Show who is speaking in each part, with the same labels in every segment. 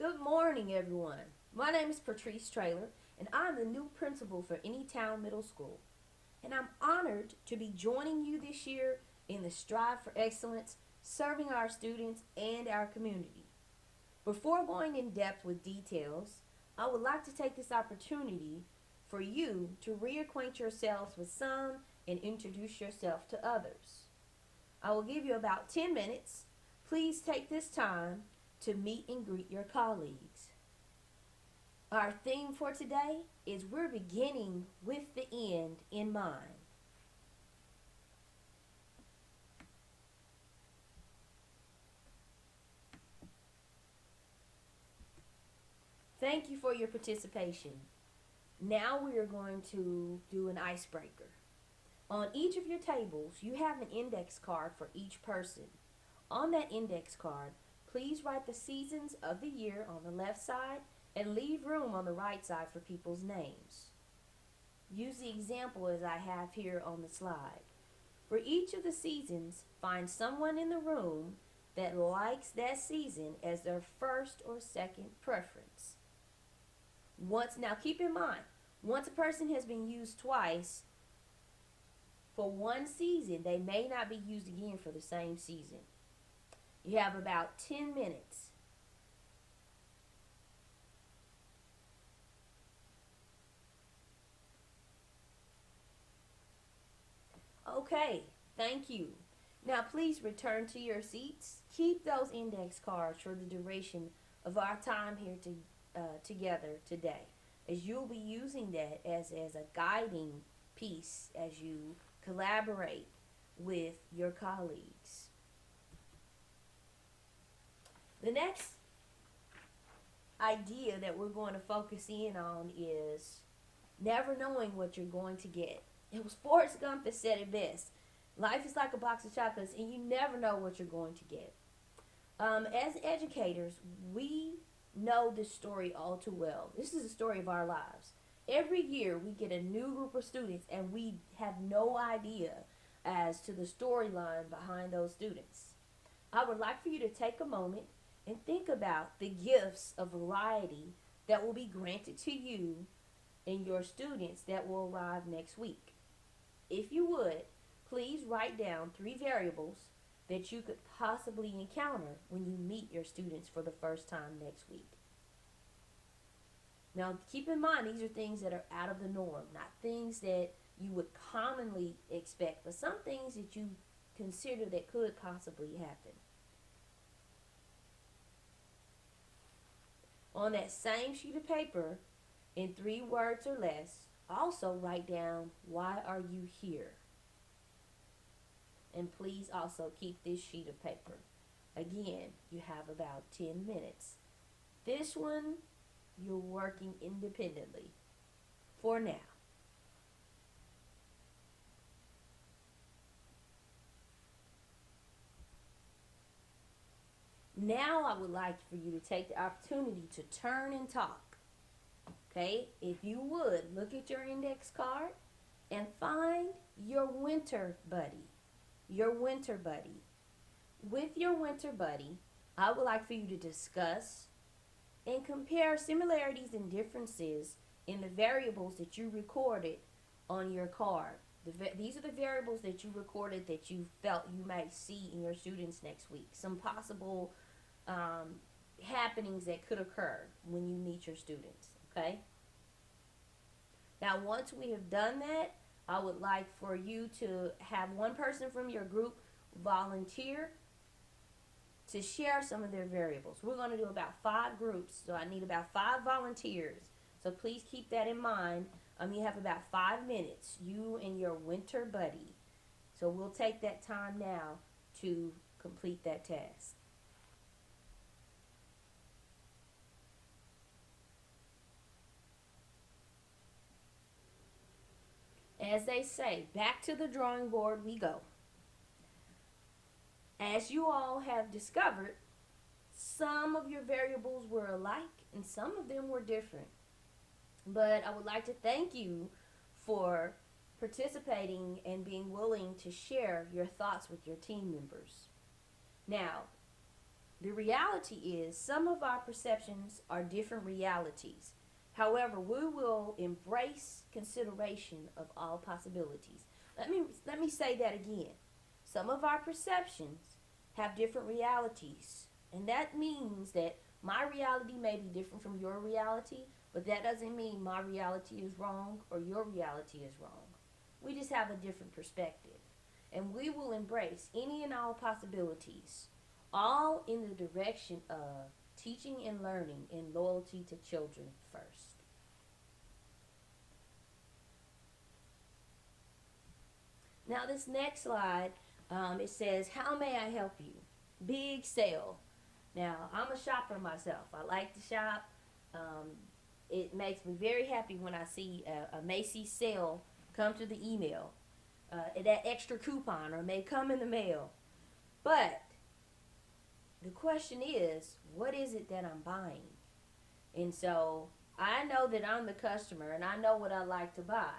Speaker 1: Good morning, everyone. My name is Pertricee Traylor, and I'm the new principal for Anytown Middle School. And I'm honored to be joining you this year in the Strive for Excellence, serving our students and our community. Before going in depth with details, I would like to take this opportunity for you to reacquaint yourselves with some and introduce yourself to others. I will give you about 10 minutes. Please take this time to meet and greet your colleagues. Our theme for today is we're beginning with the end in mind. Thank you for your participation. Now we are going to do an icebreaker. On each of your tables, you have an index card for each person. On that index card, please write the seasons of the year on the left side and leave room on the right side for people's names. Use the example as I have here on the slide. For each of the seasons, find someone in the room that likes that season as their first or second preference. Now keep in mind, once a person has been used twice for one season, they may not be used again for the same season. You have about 10 minutes. Okay, thank you. Now please return to your seats. Keep those index cards for the duration of our time here together today, as you'll be using that as a guiding piece as you collaborate with your colleagues. The next idea that we're going to focus in on is never knowing what you're going to get. It was Forrest Gump that said it best. Life is like a box of chocolates, and you never know what you're going to get. As educators, we know this story all too well. This is the story of our lives. Every year, we get a new group of students, and we have no idea as to the storyline behind those students. I would like for you to take a moment and think about the gifts of variety that will be granted to you and your students that will arrive next week. If you would, please write down 3 variables that you could possibly encounter when you meet your students for the first time next week. Now, keep in mind, these are things that are out of the norm, not things that you would commonly expect, but some things that you consider that could possibly happen. On that same sheet of paper, in 3 words or less, also write down, why are you here? And please also keep this sheet of paper. Again, you have about 10 minutes. This one, you're working independently for now. Now I would like for you to take the opportunity to turn and talk. Okay, if you would, look at your index card and find your winter buddy. Your winter buddy. With your winter buddy, I would like for you to discuss and compare similarities and differences in the variables that you recorded on your card. These are the variables that you recorded that you felt you might see in your students next week. Some possible happenings that could occur when you meet your students. Okay? Now, once we have done that, I would like for you to have one person from your group volunteer to share some of their variables. We're going to do about 5 groups, so I need about 5 volunteers. So please keep that in mind. You have about 5 minutes, you and your winter buddy. So we'll take that time now to complete that task. As they say, back to the drawing board we go. As you all have discovered, some of your variables were alike and some of them were different. But I would like to thank you for participating and being willing to share your thoughts with your team members. Now, The reality is some of our perceptions are different realities. However, we will embrace consideration of all possibilities. Let me say that again. Some of our perceptions have different realities, and that means that my reality may be different from your reality, but that doesn't mean my reality is wrong or your reality is wrong. We just have a different perspective, and we will embrace any and all possibilities, all in the direction of teaching and learning and loyalty to children first. Now, this next slide, it says, "How may I help you?" Big sale. Now, I'm a shopper myself. I like to shop. Um, it makes me very happy when I see a Macy's sale come to the email. That extra coupon or may come in the mail. But the question is, what is it that I'm buying? And so I know that I'm the customer and I know what I like to buy.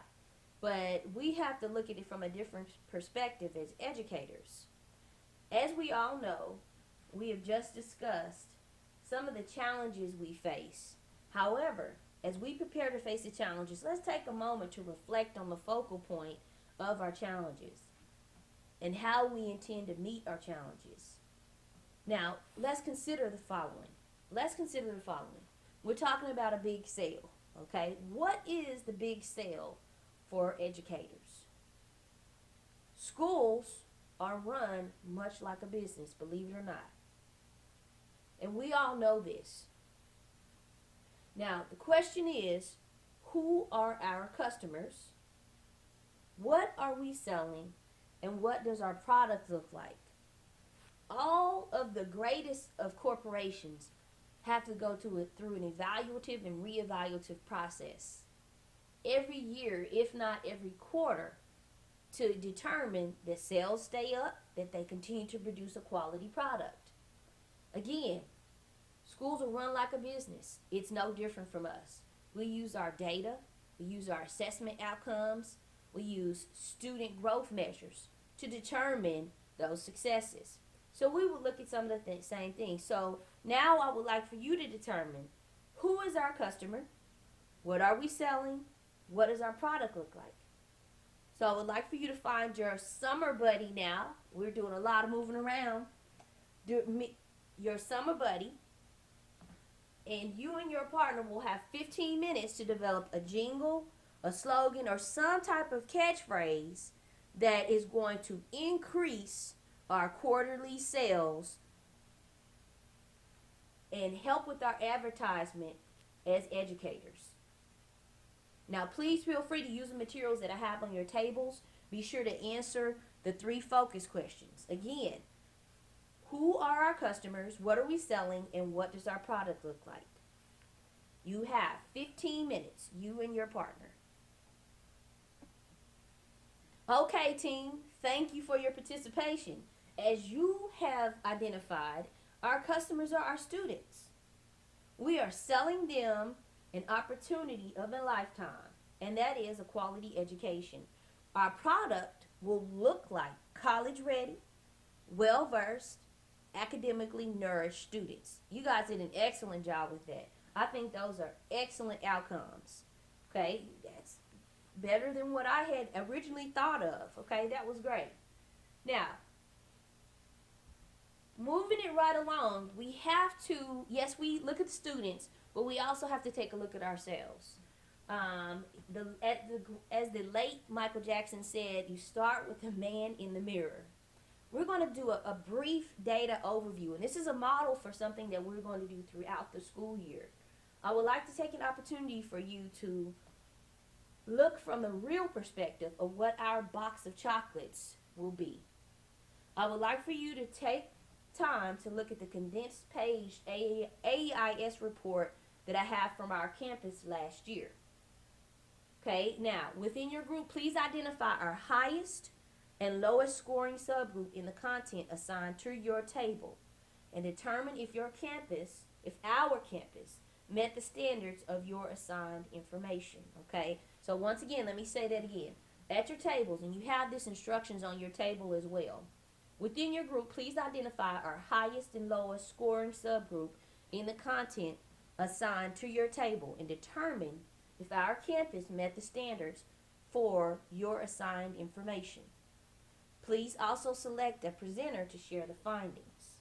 Speaker 1: But we have to look at it from a different perspective as educators. As we all know, we have just discussed some of the challenges we face. However, as we prepare to face the challenges, let's take a moment to reflect on the focal point of our challenges and how we intend to meet our challenges. Now, let's consider the following. Let's consider the following. We're talking about a big sale, okay? What is the big sale for educators? Schools are run much like a business, believe it or not. And we all know this. Now, the question is, who are our customers? What are we selling? And what does our product look like? All of the greatest of corporations have to go through an evaluative and reevaluative process every year, if not every quarter, to determine that sales stay up, that they continue to produce a quality product. Again, schools are run like a business. It's no different from us. We use our data, we use our assessment outcomes, we use student growth measures to determine those successes. So we will look at some of the same things. So now I would like for you to determine, who is our customer? What are we selling? What does our product look like? So I would like for you to find your summer buddy now. We're doing a lot of moving around. Your summer buddy. And you and your partner will have 15 minutes to develop a jingle, a slogan, or some type of catchphrase that is going to increase our quarterly sales and help with our advertisement as educators. Now, please feel free to use the materials that I have on your tables. Be sure to answer the 3 focus questions. Again, who are our customers? What are we selling? And what does our product look like? You have 15 minutes, you and your partner. Okay, team, thank you for your participation. As you have identified, our customers are our students. We are selling them an opportunity of a lifetime, and that is a quality education. Our product will look like college ready, well versed, academically nourished students. You guys did an excellent job with that. I think those are excellent outcomes. Okay, that's better than what I had originally thought of. Okay, that was great. Now, moving it right along, we have to, yes, we look at the students, but we also have to take a look at ourselves. As the late Michael Jackson said, you start with the man in the mirror. We're going to do a brief data overview, and this is a model for something that we're going to do throughout the school year. I would like to take an opportunity for you to look from the real perspective of what our box of chocolates will be. I would like for you to take time to look at the condensed page AEIS report that I have from our campus last year. Okay, now within your group, please identify our highest and lowest scoring subgroup in the content assigned to your table and determine if our campus met the standards of your assigned information. Okay, so once again, let me say that again. At your tables, and you have this instructions on your table as well. Within your group, please identify our highest and lowest scoring subgroup in the content assigned to your table and determine if our campus met the standards for your assigned information. Please also select a presenter to share the findings.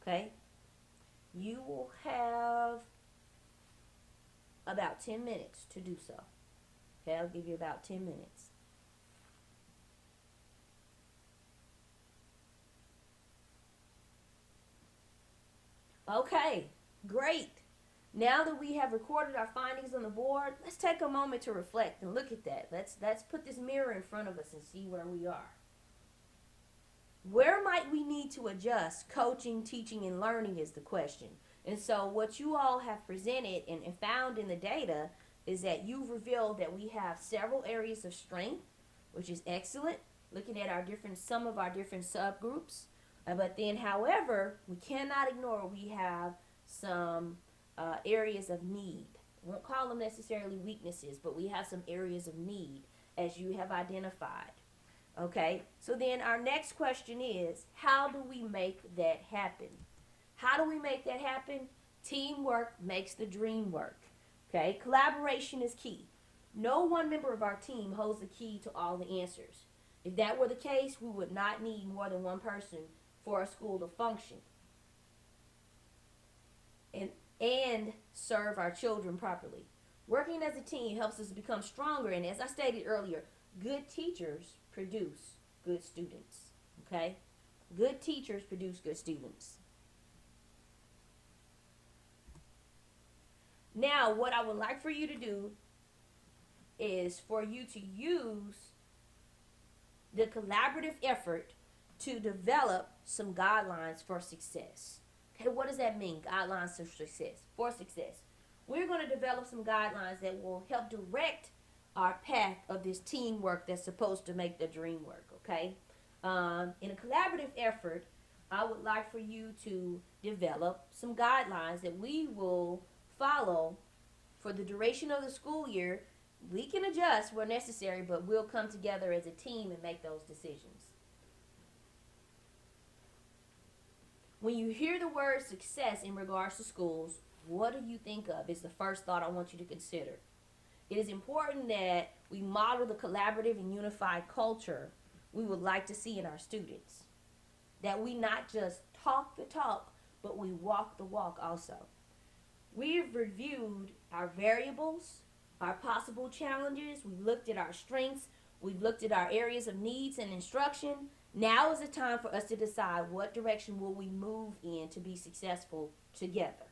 Speaker 1: Okay? You will have about 10 minutes to do so. Okay, I'll give you about 10 minutes. Okay, great. Now that we have recorded our findings on the board, let's take a moment to reflect and look at that. Let's put this mirror in front of us and see where we are. Where might we need to adjust? Coaching, teaching, and learning is the question. And so what you all have presented and found in the data is that you've revealed that we have several areas of strength, which is excellent, looking at some of our different subgroups. But then, however, we cannot ignore we have some areas of need. I won't call them necessarily weaknesses, but we have some areas of need as you have identified. Okay, so then our next question is, how do we make that happen? How do we make that happen? Teamwork makes the dream work. Okay, collaboration is key. No one member of our team holds the key to all the answers. If that were the case, we would not need more than one person for a school to function and serve our children properly. Working as a team helps us become stronger, and as I stated earlier, good teachers produce good students. Okay? Good teachers produce good students. Now, what I would like for you to do is for you to use the collaborative effort to develop some guidelines for success. Okay, what does that mean? Guidelines for success. For success. We're going to develop some guidelines that will help direct our path of this teamwork that's supposed to make the dream work, okay? In a collaborative effort, I would like for you to develop some guidelines that we will follow for the duration of the school year. We can adjust where necessary, but we'll come together as a team and make those decisions. When you hear the word success in regards to schools, what do you think of? Is the first thought I want you to consider. It is important that we model the collaborative and unified culture we would like to see in our students. That we not just talk the talk, but we walk the walk also. We've reviewed our variables, our possible challenges. We've looked at our strengths. We've looked at our areas of needs and instruction. Now is the time for us to decide what direction will we move in to be successful together.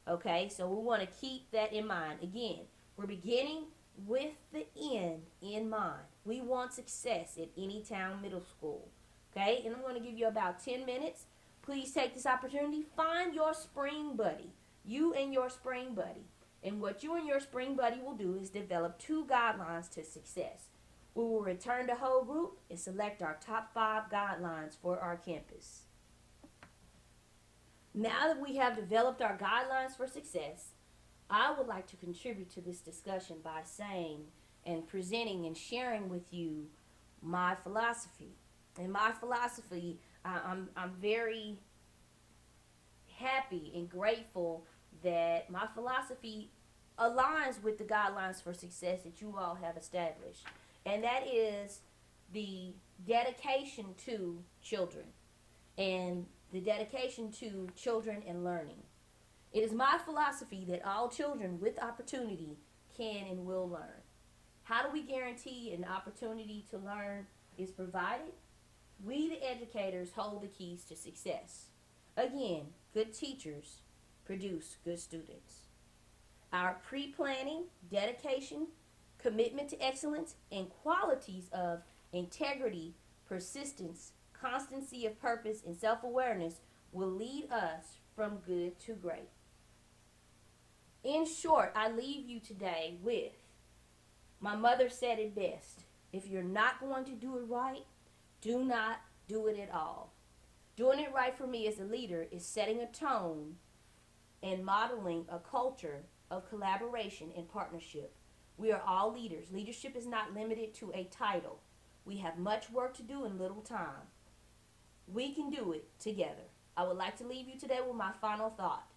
Speaker 1: Okay, so we want to keep that in mind. Again, we're beginning with the end in mind. We want success at Anytown Middle School. Okay, and I'm going to give you about 10 minutes. Please take this opportunity. Find your spring buddy. You and your spring buddy. And what you and your spring buddy will do is develop 2 guidelines to success. We will return to whole group and select our top 5 guidelines for our campus. Now that we have developed our guidelines for success, I would like to contribute to this discussion by saying and presenting and sharing with you my philosophy. And my philosophy, I'm very happy and grateful that my philosophy aligns with the guidelines for success that you all have established. And that is the dedication to children and the dedication to children and learning. It is my philosophy that all children with opportunity can and will learn. How do we guarantee an opportunity to learn is provided? We, the educators, hold the keys to success. Again, good teachers produce good students. Our pre-planning, dedication, commitment to excellence, and qualities of integrity, persistence, constancy of purpose, and self-awareness will lead us from good to great. In short, I leave you today with, my mother said it best, if you're not going to do it right, do not do it at all. Doing it right for me as a leader is setting a tone and modeling a culture of collaboration and partnership. We are all leaders. Leadership is not limited to a title. We have much work to do in little time. We can do it together. I would like to leave you today with my final thought.